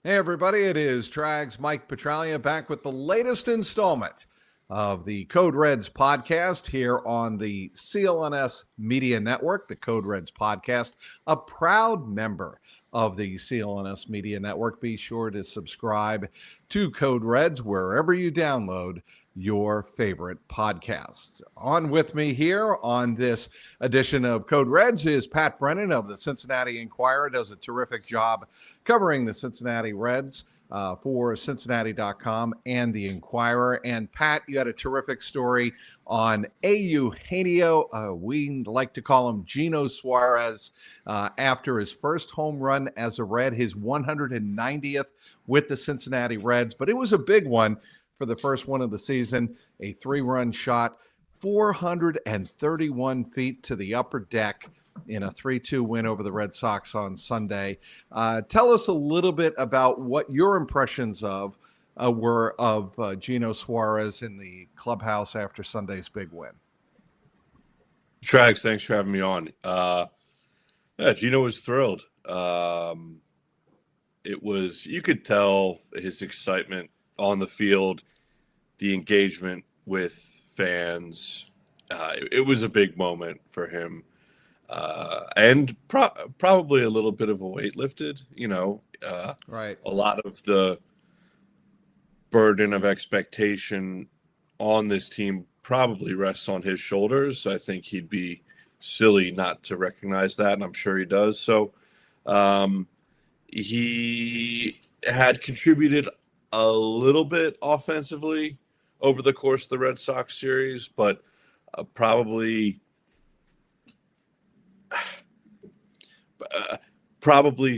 Hey, everybody, it is Trags Mike Petralia back with the latest installment of the Code Reds podcast here on the CLNS Media Network, the Code Reds podcast, a proud member of the CLNS Media Network. Be sure to subscribe to Code Reds wherever you download your favorite podcast. On with me here on this edition of Code Reds is Pat Brennan of the Cincinnati Enquirer. Does a terrific job covering the Cincinnati Reds for Cincinnati.com and the Enquirer. And Pat, you had a terrific story on Eugenio. We like to call him Geno Suarez after his first home run as a Red, his 190th with the Cincinnati Reds. But it was a big one for the first one of the season, a 3-run shot, 431 feet to the upper deck in a 3-2 win over the Red Sox on Sunday. Tell us a little bit about what your impressions were of Geno Suarez in the clubhouse after Sunday's big win. Trags, thanks for having me on. Geno was thrilled. You could tell his excitement on the field, the engagement with fans. It was a big moment for him. And probably a little bit of a weight lifted, Right. A lot of the burden of expectation on this team probably rests on his shoulders. I think he'd be silly not to recognize that, and I'm sure he does. So he had contributed a little bit offensively over the course of the Red Sox series, but probably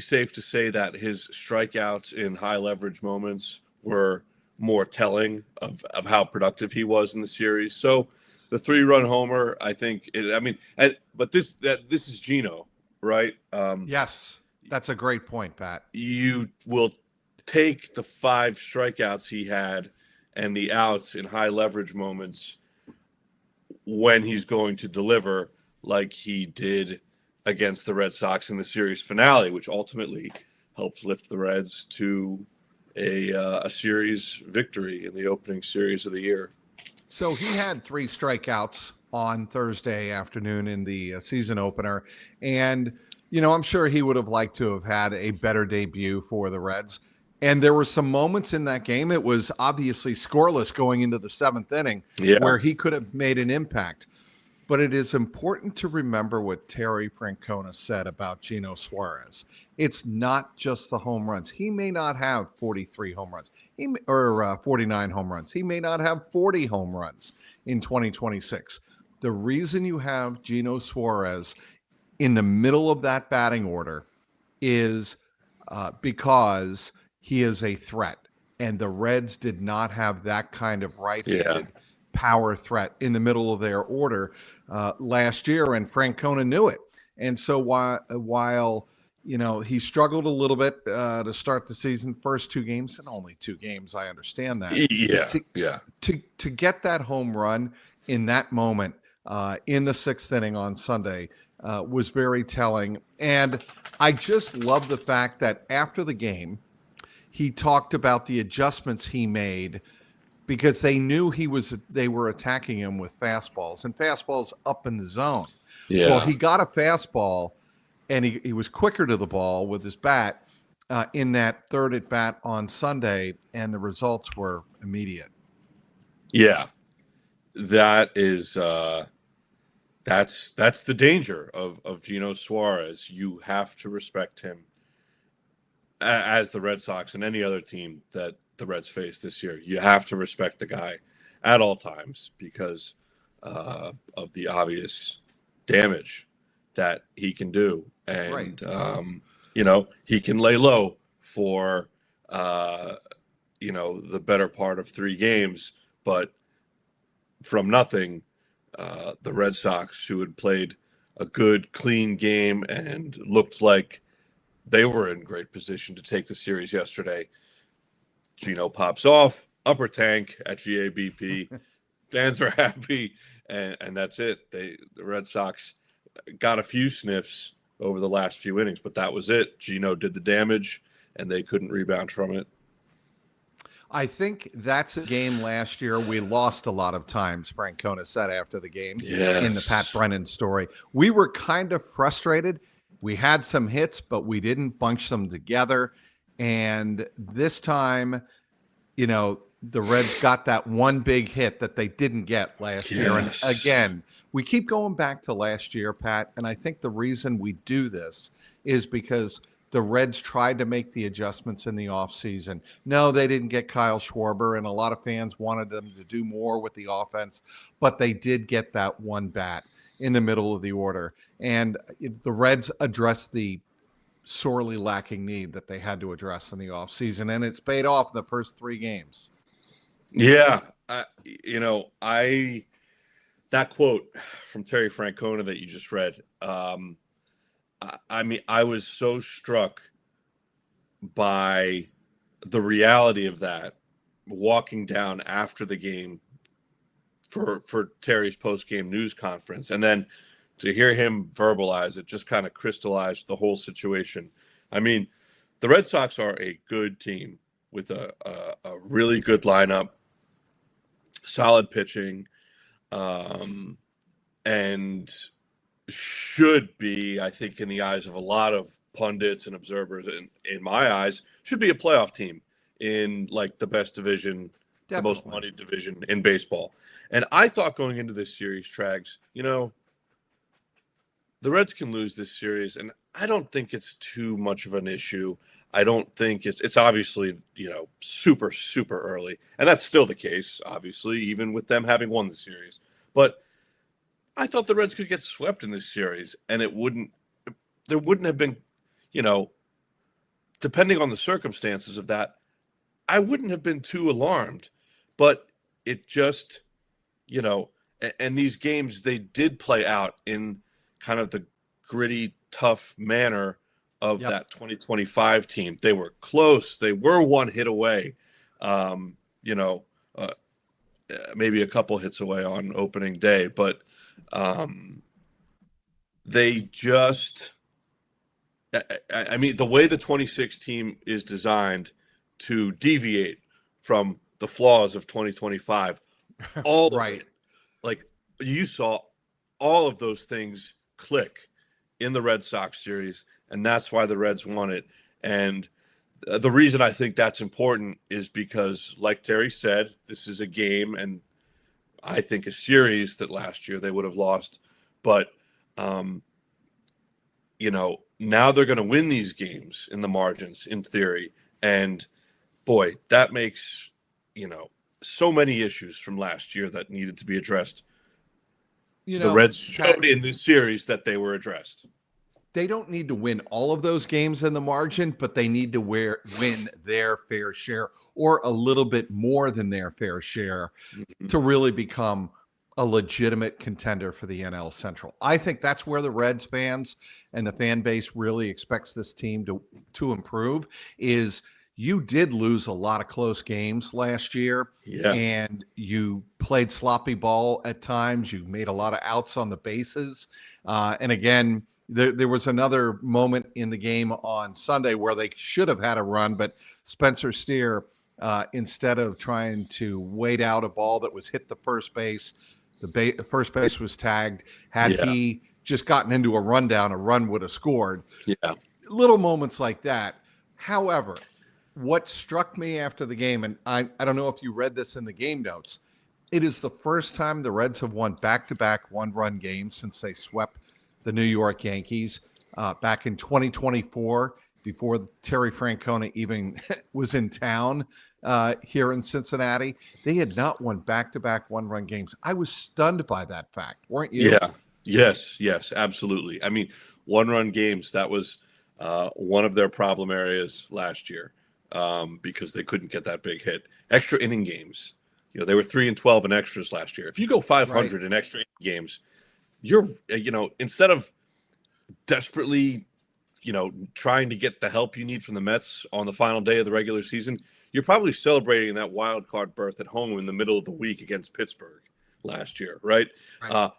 safe to say that his strikeouts in high leverage moments were more telling of how productive he was in the series. So the 3-run homer, I think, but this is Geno, right? Yes, that's a great point, Pat. You will take the 5 strikeouts he had and the outs in high leverage moments when he's going to deliver, like he did against the Red Sox in the series finale, which ultimately helped lift the Reds to a series victory in the opening series of the year. So he had 3 strikeouts on Thursday afternoon in the season opener. And, I'm sure he would have liked to have had a better debut for the Reds. And there were some moments in that game. It was obviously scoreless going into the 7th inning where he could have made an impact. But it is important to remember what Terry Francona said about Geno Suarez. It's not just the home runs. He may not have 43 home runs or 49 home runs. He may not have 40 home runs in 2026. The reason you have Geno Suarez in the middle of that batting order is because he is a threat. And the Reds did not have that kind of right-handed power threat in the middle of their order last year, and Francona knew it. And so while he struggled a little bit to start the season, first 2 games, and only 2 games, I understand that. To get that home run in that moment in the 6th inning on Sunday was very telling. And I just love the fact that after the game, he talked about the adjustments he made because they knew they were attacking him with fastballs, and fastballs up in the zone. Yeah. Well, he got a fastball, and he was quicker to the ball with his bat in that 3rd at bat on Sunday, and the results were immediate. Yeah, that is that's the danger of Geno Suarez. You have to respect him as the Red Sox and any other team that the Reds face this year. You have to respect the guy at all times because of the obvious damage that he can do. And, he can lay low for, the better part of 3 games. But from nothing, the Red Sox, who had played a good, clean game and looked like they were in great position to take the series yesterday, Geno pops off, upper tank at GABP. Fans are happy, and that's it. The Red Sox got a few sniffs over the last few innings, but that was it. Geno did the damage. and they couldn't rebound from it. I think that's a game last year we lost a lot of times, Francona said after the game in the Pat Yes. Brennan story. We were kind of frustrated. We had some hits, but we didn't bunch them together. And this time, the Reds got that one big hit that they didn't get last year. And Yes. again, we keep going back to last year, Pat. And I think the reason we do this is because the Reds tried to make the adjustments in the offseason. No, they didn't get Kyle Schwarber, and a lot of fans wanted them to do more with the offense, but they did get that one bat in the middle of the order. And the Reds addressed the sorely lacking need that they had to address in the offseason, and it's paid off in the first 3 games. Yeah. That quote from Terry Francona that you just read, I mean, I was so struck by the reality of that walking down after the game for Terry's post-game news conference. And then to hear him verbalize it just kind of crystallized the whole situation. I mean, the Red Sox are a good team with a really good lineup, solid pitching, and should be, I think, in the eyes of a lot of pundits and observers, and in my eyes, should be a playoff team in like the best division, Definitely. the most money division in baseball. And I thought going into this series, Trags, the Reds can lose this series, and I don't think it's too much of an issue. I don't think it's obviously, super, super early. And that's still the case, obviously, even with them having won the series. But I thought the Reds could get swept in this series, and there wouldn't have been, depending on the circumstances of that, I wouldn't have been too alarmed. But it just, and these games, they did play out in kind of the gritty, tough manner of that 2025 team. They were close. They were one hit away, maybe a couple hits away on opening day, but they just, I mean, the way the 26 team is designed to deviate from the flaws of 2025, all right. of it, like you saw all of those things click in the Red Sox series, and that's why the Reds won it. And the reason I think that's important is because, like Terry said, this is a game and I think a series that last year they would have lost. But, now they're going to win these games in the margins, in theory. And, boy, that makes, so many issues from last year that needed to be addressed. The Reds showed in this series that they were addressed. They don't need to win all of those games in the margin, but they need to win their fair share or a little bit more than their fair share to really become a legitimate contender for the NL Central. I think that's where the Reds fans and the fan base really expects this team to improve is you did lose a lot of close games last year. Yeah. And you played sloppy ball at times. You made a lot of outs on the bases. And again, there was another moment in the game on Sunday where they should have had a run, but Spencer Steer, instead of trying to wait out a ball that was hit the first base, the first base was tagged. Had he just gotten into a rundown, a run would have scored. Yeah. Little moments like that. However, what struck me after the game, and I don't know if you read this in the game notes, it is the first time the Reds have won back-to-back one-run games since they swept the New York Yankees back in 2024, before Terry Francona even was in town here in Cincinnati. They had not won back-to-back one-run games. I was stunned by that fact, weren't you? Yeah. Yes, absolutely. I mean, one-run games, that was one of their problem areas last year because they couldn't get that big hit. Extra inning games. They were 3-12 in extras last year. If you go 500 in extra inning games, you're, instead of desperately, trying to get the help you need from the Mets on the final day of the regular season, you're probably celebrating that wild card berth at home in the middle of the week against Pittsburgh last year, right?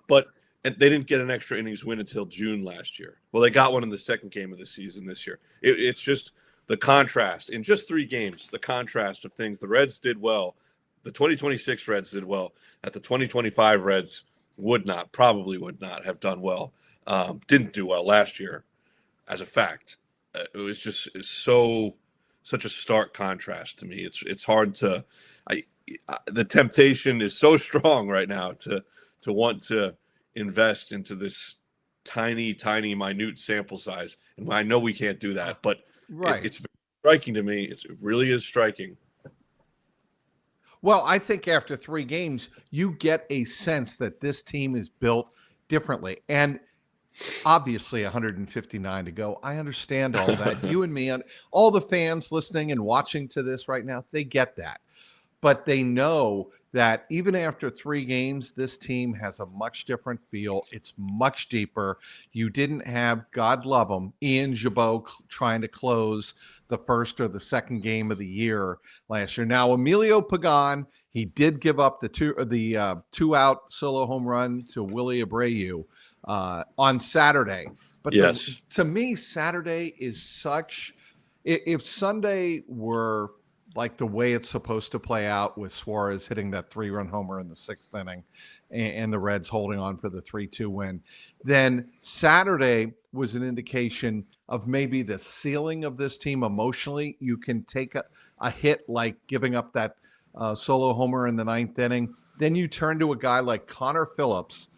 But they didn't get an extra innings win until June last year. Well, they got one in the second game of the season this year. It's just the contrast in just 3 games, the contrast of things. The Reds did well. The 2026 Reds did well. That the 2025 Reds probably would not have done well. Didn't do well last year, as a fact. It was just such a stark contrast to me. It's hard to. The temptation is so strong right now to want to invest into this tiny, minute sample size, and I know we can't do that, but Right. it's striking to me. It really is striking. Well, I think after 3 games, you get a sense that this team is built differently. And obviously 159 to go. I understand all that. You and me and all the fans listening and watching to this right now, they get that. But they know that even after 3 games, this team has a much different feel. It's much deeper. You didn't have, God love him, Ian Gibaut trying to close the first or the second game of the year last year. Now, Emilio Pagan, he did give up the 2-out solo home run to Willie Abreu on Saturday. But yes, to me, Saturday is such. If Sunday were like the way it's supposed to play out, with Suarez hitting that 3-run homer in the 6th inning and the Reds holding on for the 3-2 win, then Saturday was an indication of maybe the ceiling of this team emotionally. You can take a hit like giving up that solo homer in the 9th inning. Then you turn to a guy like Connor Phillips,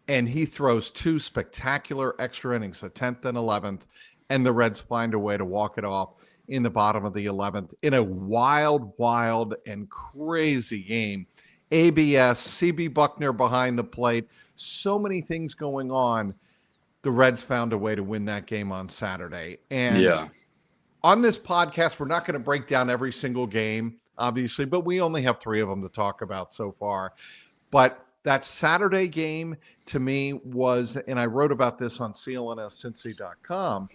and he throws 2 spectacular extra innings, the 10th and 11th, and the Reds find a way to walk it off in the bottom of the 11th in a wild and crazy game. ABS, CB Buckner behind the plate, so many things going on. The Reds found a way to win that game on Saturday. And on this podcast, we're not going to break down every single game, obviously, but we only have 3 of them to talk about so far. But that Saturday game to me was, and I wrote about this on CLNS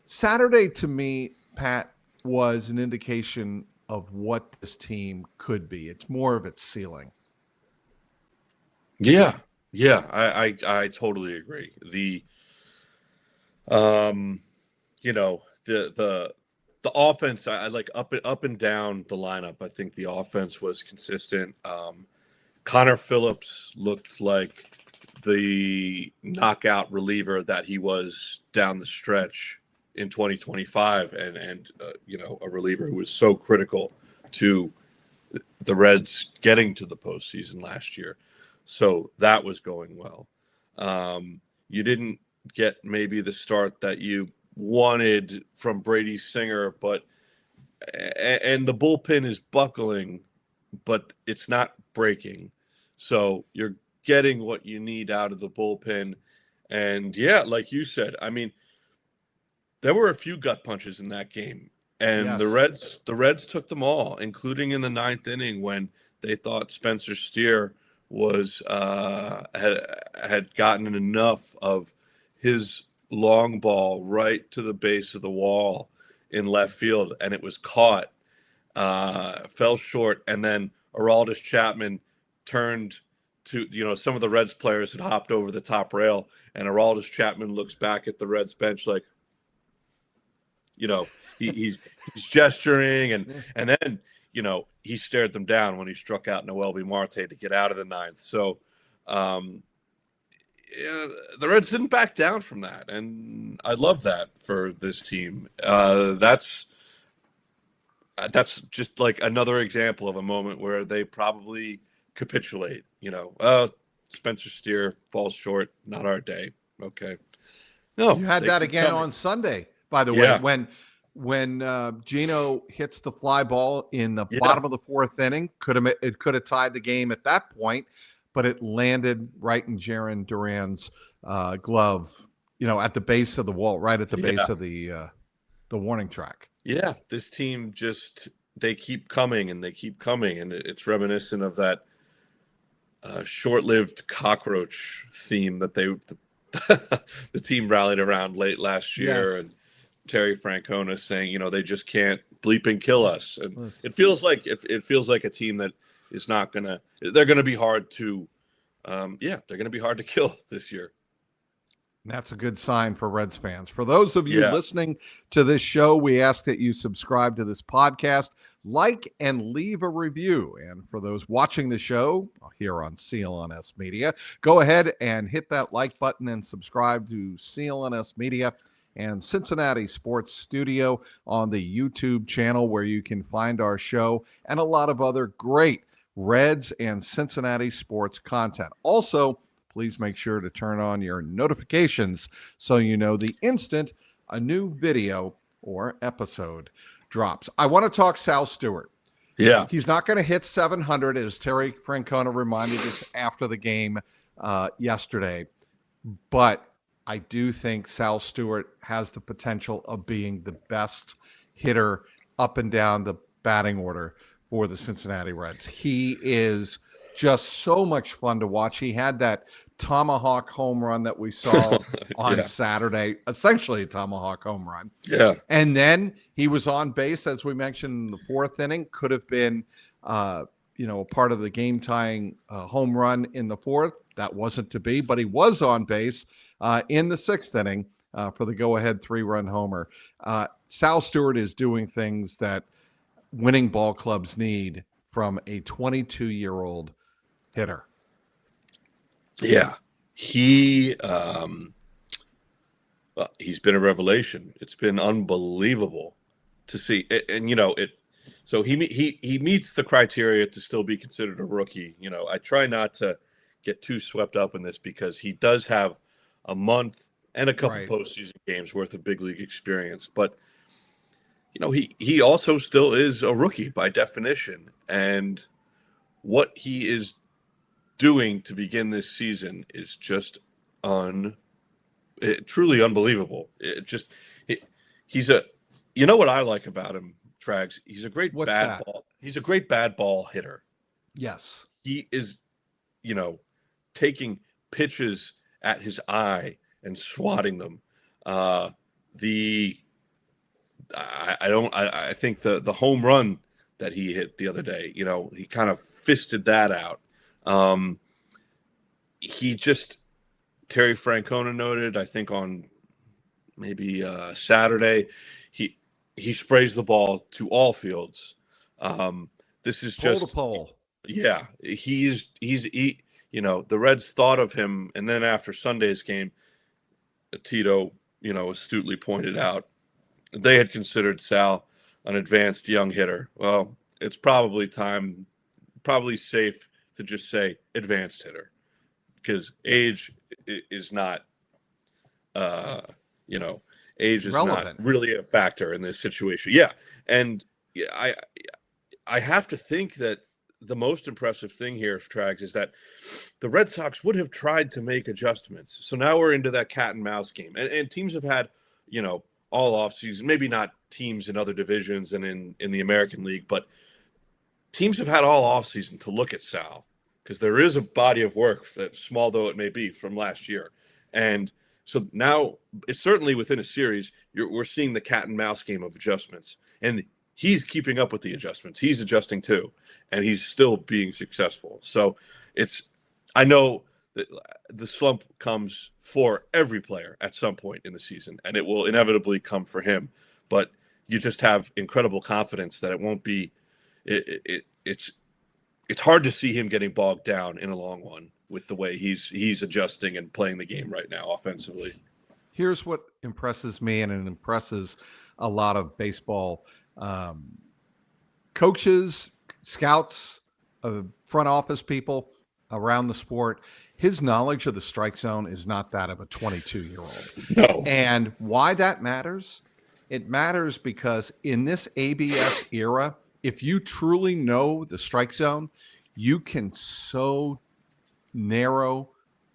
Saturday to me, Pat, was an indication of what this team could be. It's more of its ceiling. Yeah. I totally agree. The the offense, I like up and down the lineup. I think the offense was consistent. Connor Phillips looked like the knockout reliever that he was down the stretch in 2025, and a reliever who was so critical to the Reds getting to the postseason last year. So that was going well. You didn't get maybe the start that you wanted from Brady Singer, and the bullpen is buckling, but it's not breaking. So you're getting what you need out of the bullpen. And yeah, like you said, I mean, there were a few gut punches in that game, and Yes. the Reds took them all, including in the 9th inning when they thought Spencer Steer was had gotten enough of his long ball right to the base of the wall in left field, and it was caught, fell short, and then Aroldis Chapman turned to, some of the Reds players had hopped over the top rail, and Aroldis Chapman looks back at the Reds bench like, he's gesturing, and then he stared them down when he struck out Noelvi Marte to get out of the 9th. So the Reds didn't back down from that, and I love that for this team. That's just like another example of a moment where they probably capitulate. Spencer Steer falls short, not our day. Okay, no, You had they that keep again coming. on Sunday, by the way, when Geno hits the fly ball in the bottom of the 4th inning. It could have tied the game at that point, but it landed right in Jarren Duran's glove, at the base of the wall, right at the base of the warning track. Yeah, this team they keep coming and they keep coming, and it's reminiscent of that short-lived cockroach theme that the team rallied around late last year, and Terry Francona saying, they just can't bleep and kill us, and it feels like a team that is not gonna. They're gonna be hard to, they're gonna be hard to kill this year. That's a good sign for Reds fans. For those of you Yeah. listening to this show, we ask that you subscribe to this podcast, like, and leave a review. And for those watching the show here on CLNS Media, go ahead and hit that like button and subscribe to CLNS Media and Cincinnati Sports Studio on the YouTube channel, where you can find our show and a lot of other great Reds and Cincinnati sports content. Also, please make sure to turn on your notifications so you know the instant a new video or episode drops. I want to talk Sal Stewart. Yeah. He's not going to hit 700, as Terry Francona reminded us after the game yesterday, but I do think Sal Stewart has the potential of being the best hitter up and down the batting order for the Cincinnati Reds. He is just so much fun to watch. He had that tomahawk home run that we saw on Yeah. Saturday, essentially a tomahawk home run. Yeah. And then he was on base, as we mentioned, in the fourth inning. Could have been, a part of the game-tying home run in the fourth. That wasn't to be, but he was on base in the sixth inning for the go-ahead 3-run homer. Sal Stewart is doing things that winning ball clubs need from a 22-year-old hitter. Yeah. He's been a revelation. It's been unbelievable to see. And so he meets the criteria to still be considered a rookie. I try not to get too swept up in this because he does have a month and a couple postseason games worth of big league experience. But he also still is a rookie by definition, and what he is doing to begin this season is just truly unbelievable. He's what I like about him, Trags. He's a great ball. He's a great bad ball hitter. Yes. He is, taking pitches at his eye and swatting them. I think the home run that he hit the other day, he kind of fisted that out. Terry Francona noted, I think on maybe Saturday, he sprays the ball to all fields. This is pole just to pole. Yeah, the Reds thought of him, and then after Sunday's game, Tito, astutely pointed out they had considered Sal an advanced young hitter. Well, it's probably safe to just say advanced hitter, because age is not, age is relevant. Not really a factor in this situation. Yeah, and I have to think that the most impressive thing here, Trags, is that the Red Sox would have tried to make adjustments. So now we're into that cat and mouse game, and teams have had, all offseason, maybe not teams in other divisions and in the American League, but teams have had all offseason to look at Sal, because there is a body of work, small though it may be, from last year. And so now, it's certainly within a series, we're seeing the cat and mouse game of adjustments. And he's keeping up with the adjustments. He's adjusting too, and he's still being successful. So I know that the slump comes for every player at some point in the season, and it will inevitably come for him. But you just have incredible confidence that it won't be. It's hard to see him getting bogged down in a long one with the way he's adjusting and playing the game right now offensively. Here's what impresses me, and it impresses a lot of baseball coaches, scouts, front office people around the sport. His knowledge of the strike zone is not that of a 22-year-old. No. And why that matters? It matters because in this ABS era, if you truly know the strike zone, you can so narrow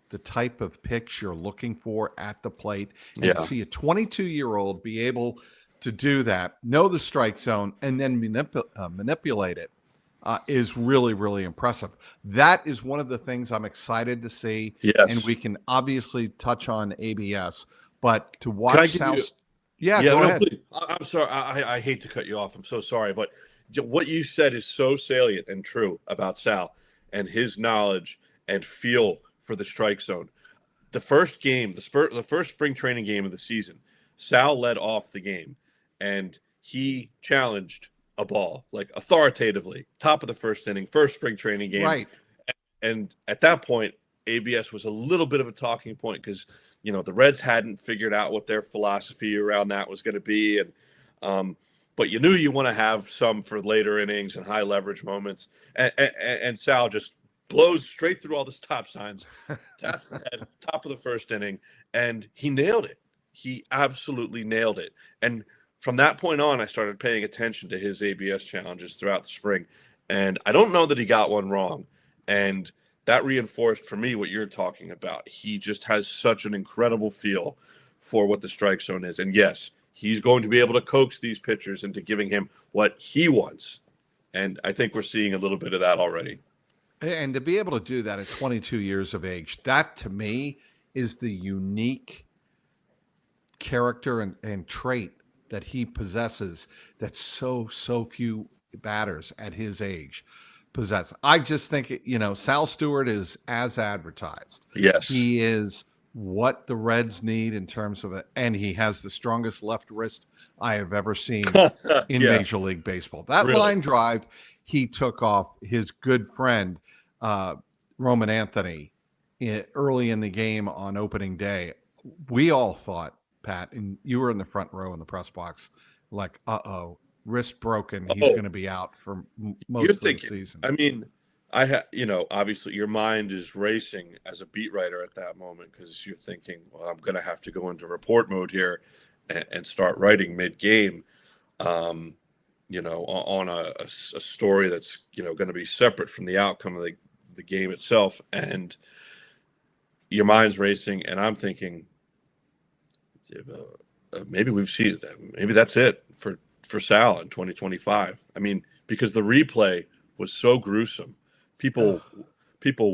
the type of pitch you're looking for at the plate. And to see a 22-year-old be able to do that, know the strike zone, and then manipulate it is really, really impressive. That is one of the things I'm excited to see. Yes. And we can obviously touch on ABS, but to watch Sal. Go ahead. Please. I'm sorry. I hate to cut you off. I'm so sorry. But what you said is so salient and true about Sal and his knowledge and feel for the strike zone. the first game, the first spring training game of the season, Sal led off the game, and he challenged a ball like authoritatively, top of the first inning, first spring training game. Right. And at that point, ABS was a little bit of a talking point because the Reds hadn't figured out what their philosophy around that was going to be, and but you knew you want to have some for later innings and high leverage moments, and Sal just blows straight through all the stop signs. That's at top of the first inning, and he nailed it. He absolutely nailed it. And from that point on, I started paying attention to his ABS challenges throughout the spring, and I don't know that he got one wrong. And that reinforced for me what you're talking about. He just has such an incredible feel for what the strike zone is. And yes, he's going to be able to coax these pitchers into giving him what he wants. And I think we're seeing a little bit of that already. And to be able to do that at 22 years of age, that to me is the unique character and trait that he possesses that so few batters at his age possess. I just think, Sal Stewart is as advertised. Yes. He is what the Reds need in terms of it, and he has the strongest left wrist I have ever seen in Major League Baseball. That line drive he took off his good friend Roman Anthony early in the game on opening day. We all thought, Pat, and you were in the front row in the press box, like, wrist broken. He's going to be out for most of the season. I mean, obviously your mind is racing as a beat writer at that moment because you're thinking, well, I'm going to have to go into report mode here and start writing mid-game, on a story that's, going to be separate from the outcome of the game itself. And your mind's racing, and I'm thinking, maybe we've seen that. Maybe that's it for Sal in 2025. I mean, because the replay was so gruesome, people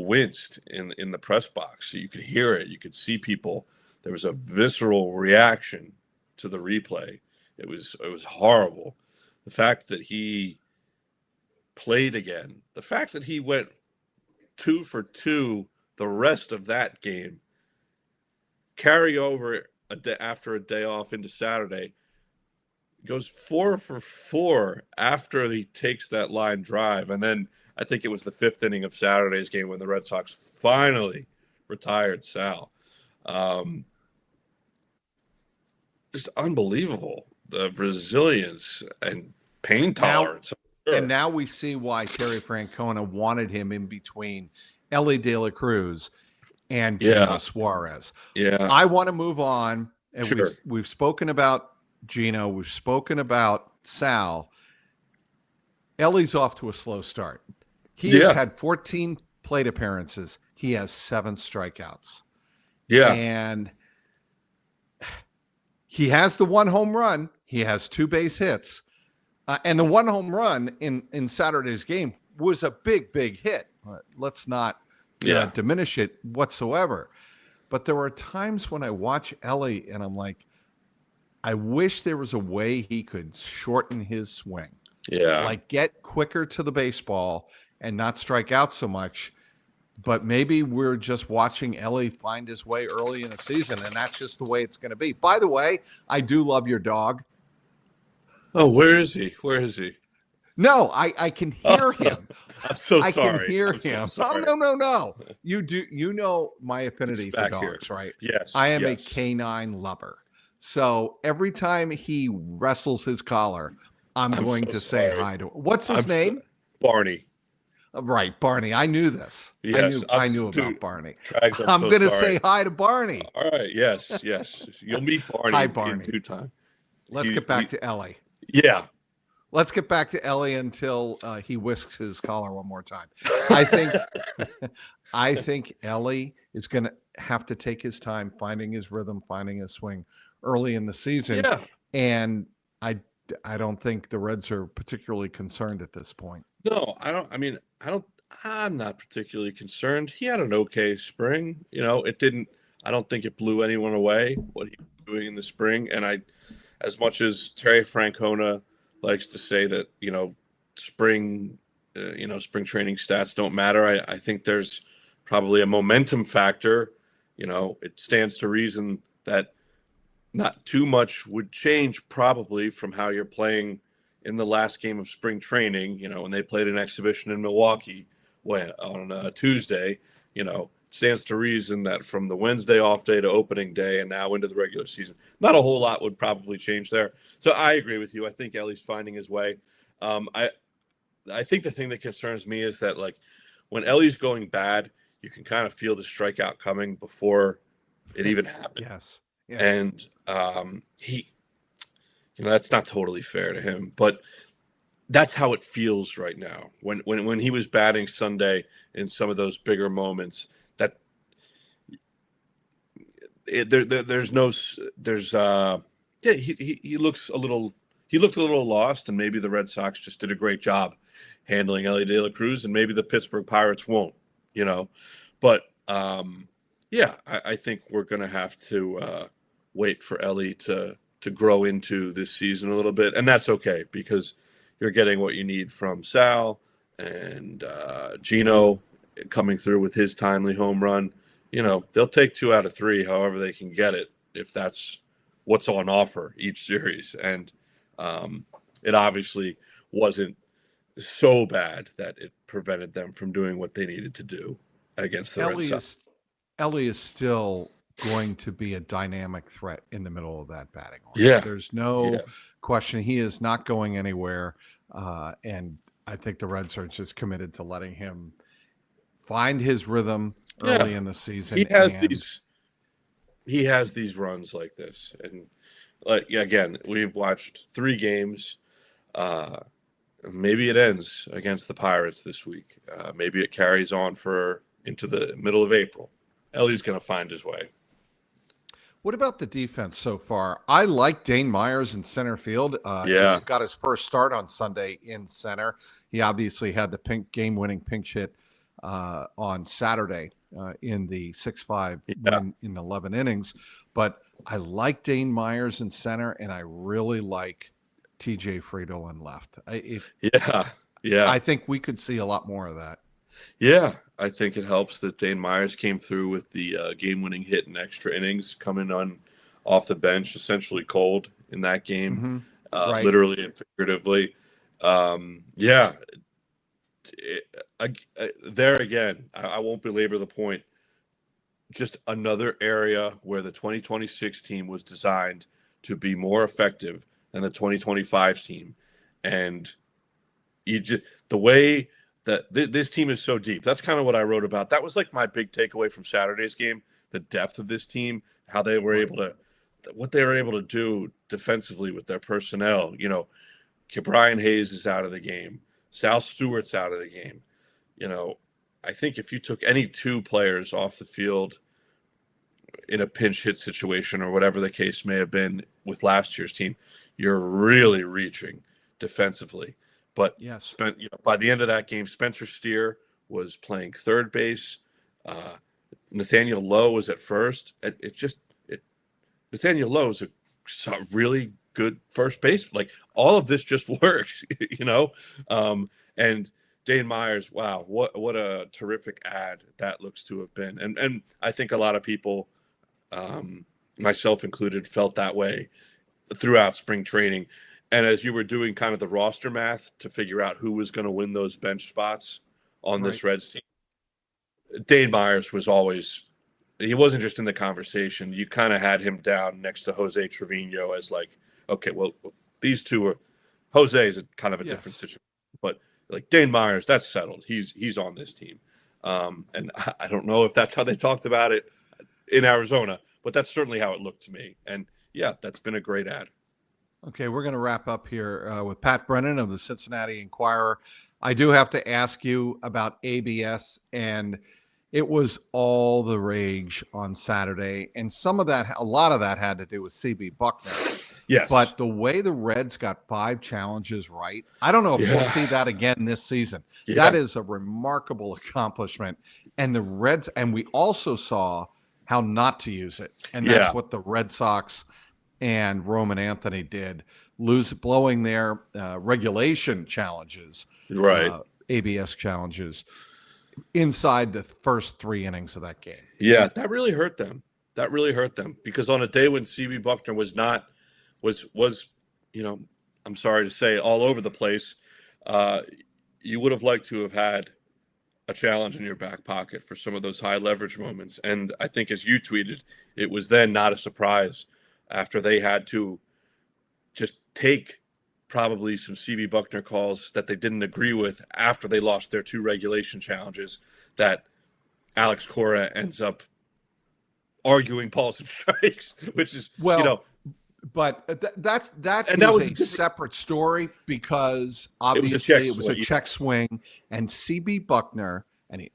winced in the press box. You could hear it. You could see people. There was a visceral reaction to the replay. It was horrible. The fact that he played again, the fact that he went 2 for 2 the rest of that game, carry over after a day off into Saturday, goes 4 for 4 after he takes that line drive. And then I think it was the 5th inning of Saturday's game when the Red Sox finally retired Sal. Just unbelievable, the resilience and pain tolerance. And now we see why Terry Francona wanted him in between Ellie De La Cruz and Geno Suarez. Yeah, I want to move on. And sure. we've spoken about Geno. We've spoken about Sal. Ellie's off to a slow start. He has had 14 plate appearances. He has 7 strikeouts. Yeah. And he has the 1 home run. He has 2 base hits. And the 1 home run in Saturday's game was a big hit. Let's not diminish it whatsoever. But there were times when I watch Ellie and I'm like, I wish there was a way he could shorten his swing. Yeah. Like get quicker to the baseball and not strike out so much. But maybe we're just watching Ellie find his way early in the season, and that's just the way it's going to be. By the way, I do love your dog. Oh, where is he? No, I can hear him. I'm so sorry. I can hear him. So sorry. No. You do. You know my affinity for dogs, right? Yes. I am a canine lover. So every time he wrestles his collar, I'm going to say hi to him. What's his name? Barney. Right, Barney. I knew this. Yes, I knew about Barney. Trags, I'm going to say hi to Barney. All right. Yes. You'll meet Barney, hi, Barney. in due time. Let's get back to Ellie. Yeah. Let's get back to Ellie until he whisks his collar one more time. I think Ellie is going to have to take his time finding his rhythm, finding his swing early in the season. Yeah. And I don't think the Reds are particularly concerned at this point. No, I'm not particularly concerned. He had an okay spring. I don't think it blew anyone away what he was doing in the spring. And as much as Terry Francona likes to say that, spring training stats don't matter, I think there's probably a momentum factor It stands to reason that not too much would change probably from how you're playing in the last game of spring training, when they played an exhibition in Milwaukee on Tuesday, stands to reason that from the Wednesday off day to opening day and now into the regular season, not a whole lot would probably change there. So I agree with you. I think Ellie's finding his way. I think the thing that concerns me is that, like, when Ellie's going bad, you can kind of feel the strikeout coming before it even happened. Yes. And he, that's not totally fair to him, but that's how it feels right now. When he was batting Sunday in some of those bigger moments, that he looked a little lost, and maybe the Red Sox just did a great job handling Ellie De La Cruz, and maybe the Pittsburgh Pirates won't, but I think we're going to have to wait for Ellie to grow into this season a little bit, and that's okay because you're getting what you need from Sal and Geno coming through with his timely home run. They'll take 2 out of 3, however they can get it, if that's what's on offer each series. And it obviously wasn't so bad that it prevented them from doing what they needed to do against the Red Sox. Ellie is still going to be a dynamic threat in the middle of that batting order. Yeah. There's no question. He is not going anywhere. And I think the Reds are just committed to letting him find his rhythm early in the season. He has these runs like this. And again, we've watched 3 games. Maybe it ends against the Pirates this week. Maybe it carries on into the middle of April. Ellie's going to find his way. What about the defense so far? I like Dane Myers in center field. He got his first start on Sunday in center. He obviously had the game-winning pinch hit on Saturday in the 6-5 win in 11 innings. But I like Dane Myers in center, and I really like TJ Friedel in left. I think we could see a lot more of that. Yeah, I think it helps that Dane Myers came through with the game-winning hit in extra innings, coming off the bench, essentially cold in that game, literally and figuratively. There again, I won't belabor the point. Just another area where the 2026 team was designed to be more effective than the 2025 team, and the way that this team is so deep. That's kind of what I wrote about. That was like my big takeaway from Saturday's game, the depth of this team, how they were what they were able to do defensively with their personnel. Brian Hayes is out of the game. Sal Stewart's out of the game. I think if you took any 2 players off the field in a pinch hit situation or whatever the case may have been with last year's team, you're really reaching defensively. But by the end of that game, Spencer Steer was playing third base. Nathaniel Lowe was at first. Nathaniel Lowe is a really good first base. Like, all of this just works, And Dane Myers, wow, what a terrific ad that looks to have been. And I think a lot of people, myself included, felt that way throughout spring training. And as you were doing kind of the roster math to figure out who was going to win those bench spots on this Reds team, Dane Myers was always – he wasn't just in the conversation. You kind of had him down next to Jose Trevino as like, okay, well, these two are – Jose is kind of a different situation. But like Dane Myers, that's settled. He's on this team. And I don't know if that's how they talked about it in Arizona, but that's certainly how it looked to me. And, that's been a great ad. Okay, we're going to wrap up here with Pat Brennan of the Cincinnati Enquirer. I do have to ask you about ABS, and it was all the rage on Saturday, and a lot of that had to do with CB Buckner. Yes. But the way the Reds got 5 challenges right, I don't know if we'll see that again this season. Yeah. That is a remarkable accomplishment. And the Reds, and we also saw how not to use it. And that's what the Red Sox and Roman Anthony did, blowing their regulation challenges, ABS challenges. inside the first 3 innings of that game. Yeah, that really hurt them. That really hurt them because on a day when CB Buckner was I'm sorry to say, all over the place, you would have liked to have had a challenge in your back pocket for some of those high leverage moments. And I think, as you tweeted, it was then not a surprise after they had to just take probably some CB Buckner calls that they didn't agree with after they lost their 2 regulation challenges, that Alex Cora ends up arguing balls and strikes, which is, but that was a separate story because it obviously was a check swing, and CB Buckner, and he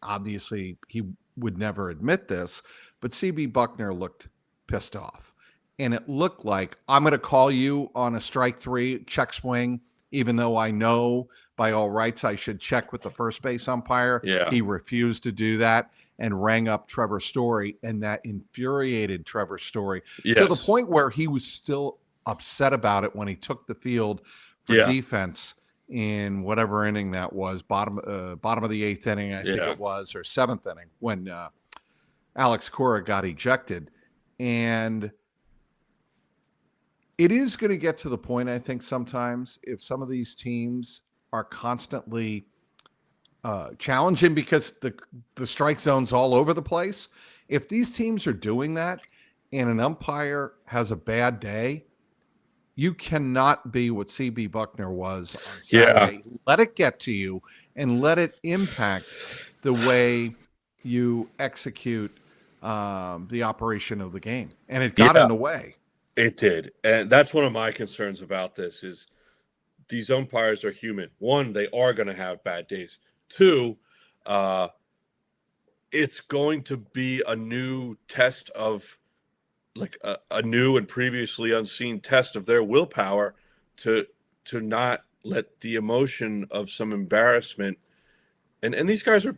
would never admit this, but CB Buckner looked pissed off, and it looked like, I'm going to call you on a strike 3 check swing, even though I know by all rights I should check with the first base umpire. Yeah. He refused to do that and rang up Trevor Story, and that infuriated Trevor Story to the point where he was still upset about it when he took the field for defense in whatever inning that was, bottom of the 8th inning, I think it was, or 7th inning, when Alex Cora got ejected. And it is going to get to the point, I think, sometimes, if some of these teams are constantly challenging because the strike zone's all over the place. If these teams are doing that and an umpire has a bad day, you cannot be what CB Buckner was on Saturday. Yeah. Let it get to you and let it impact the way you execute the operation of the game. And it got in the way. It did. And that's one of my concerns about this is these umpires are human. 1, they are going to have bad days. 2, it's going to be a new test of, like, a new and previously unseen test of their willpower to not let the emotion of some embarrassment. And these guys are,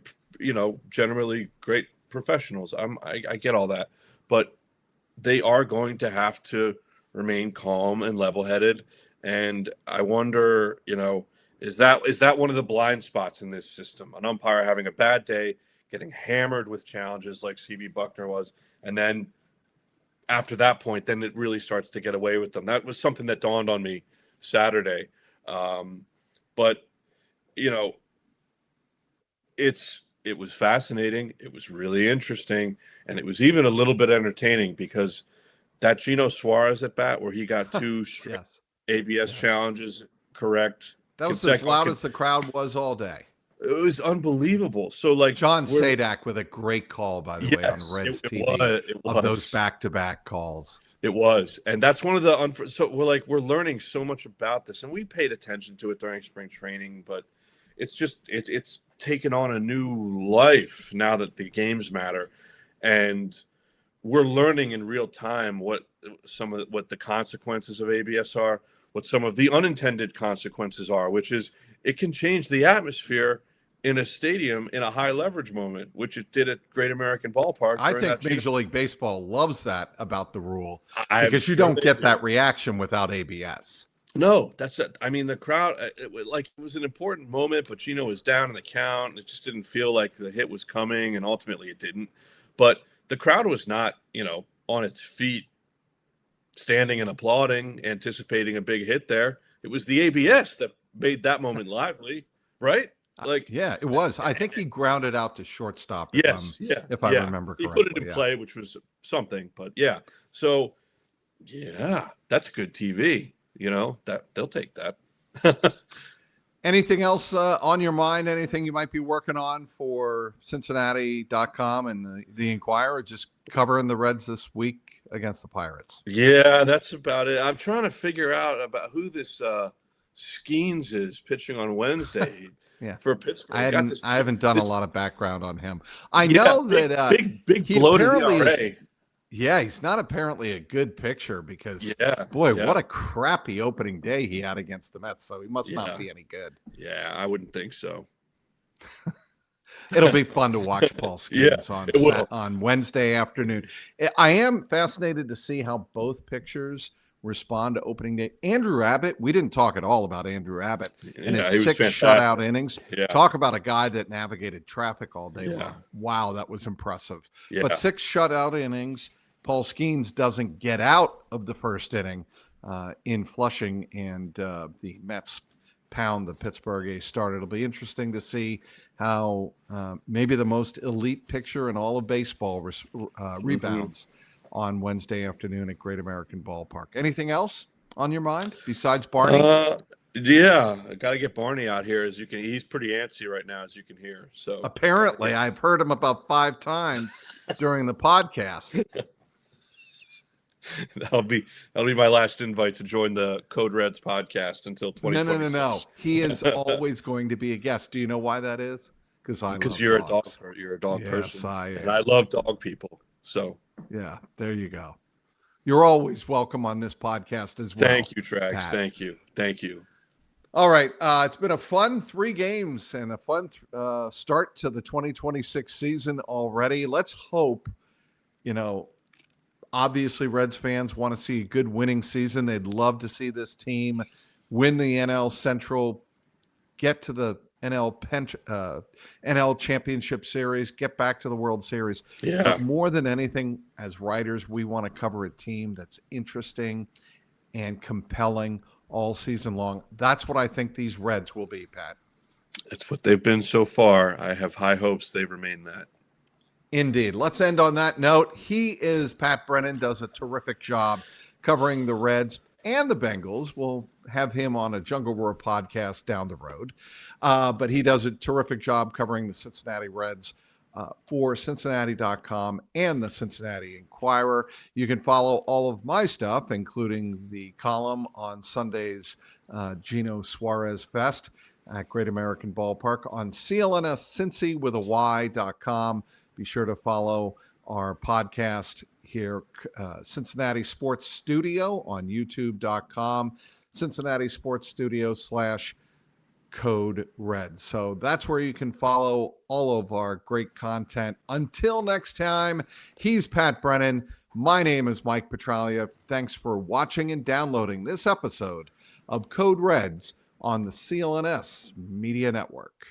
generally great professionals. I get all that, but they are going to have to remain calm and level-headed. And I wonder, is that one of the blind spots in this system? An umpire having a bad day, getting hammered with challenges like CB Buckner was, and then after that point, then it really starts to get away with them. That was something that dawned on me Saturday. But it was fascinating. It was really interesting, and it was even a little bit entertaining because that Geno Suarez at bat where he got 2 ABS challenges correct. That was as loud as the crowd was all day. It was unbelievable. So, like, John Sadak with a great call, by the way, on Reds TV of those back-to-back calls. It was, and that's one of the so we're learning so much about this, and we paid attention to it during spring training, but it's just it's taken on a new life now that the games matter, and we're learning in real time what the consequences of ABS are, what some of the unintended consequences are, which is it can change the atmosphere in a stadium in a high leverage moment, which it did at Great American Ballpark. I think Major League Baseball loves that about the rule because you don't get that reaction without ABS. No, that's it. I mean, the crowd, it was an important moment, but Geno was down in the count, and it just didn't feel like the hit was coming, and ultimately it didn't. But the crowd was not, on its feet, standing and applauding, anticipating a big hit there. It was the ABS that made that moment lively, right? Yeah, it was. I think he grounded out to shortstop. If I remember correctly. He put it in play, which was something. But yeah, so yeah, that's good TV. That they'll take that. Anything else on your mind? Anything you might be working on for Cincinnati.com and the Enquirer? Just covering the Reds this week against the Pirates. Yeah, that's about it. I'm trying to figure out about who this Skeens is pitching on Wednesday. Yeah, for Pittsburgh. I haven't done a lot of background on him. I know that big bloated ERA. Yeah, he's not apparently a good pitcher because, what a crappy opening day he had against the Mets. So he must not be any good. Yeah, I wouldn't think so. It'll be fun to watch Paul Skeens on Wednesday afternoon. I am fascinated to see how both pitchers respond to opening day. Andrew Abbott, we didn't talk at all about Andrew Abbott and Yeah, his he was 6 fantastic. shutout innings. Yeah. Talk about a guy that navigated traffic all day Yeah. long. Wow, that was impressive. Yeah. But 6 shutout innings. Paul Skeens doesn't get out of the first inning in Flushing, and the Mets pound the Pittsburgh A's start. It'll be interesting to see how maybe the most elite pitcher in all of baseball rebounds on Wednesday afternoon at Great American Ballpark. Anything else on your mind besides Barney? Yeah, I got to get Barney out here. He's pretty antsy right now, as you can hear. So apparently, I've heard him about 5 times during the podcast. That'll be my last invite to join the Code Reds podcast until 2026. No. He is always going to be a guest. Do you know why that is? Because you're dogs. You're a dog person. Yes, I am. And I love dog people. So yeah, there you go. You're always welcome on this podcast as well. Thank you, Trags. Pat. Thank you. All right. It's been a fun 3 games and a fun start to the 2026 season already. Let's hope, obviously Reds fans want to see a good winning season. They'd love to see this team win the NL Central, get to the NL Championship Series, get back to the World Series. Yeah. But more than anything, as writers, we want to cover a team that's interesting and compelling all season long. That's what I think these Reds will be, Pat. It's what they've been so far. I have high hopes they remain that. Indeed. Let's end on that note. Pat Brennan does a terrific job covering the Reds and the Bengals. We'll have him on a Jungle Roar podcast down the road. But he does a terrific job covering the Cincinnati Reds for Cincinnati.com and the Cincinnati Enquirer. You can follow all of my stuff, including the column on Sunday's Geno Suarez Fest at Great American Ballpark on CLNS Cincy with a Y.com. Be sure to follow our podcast here, Cincinnati Sports Studio on YouTube.com, Cincinnati Sports Studio /Code Red. So that's where you can follow all of our great content. Until next time, he's Pat Brennan. My name is Mike Petralia. Thanks for watching and downloading this episode of Code Reds on the CLNS Media Network.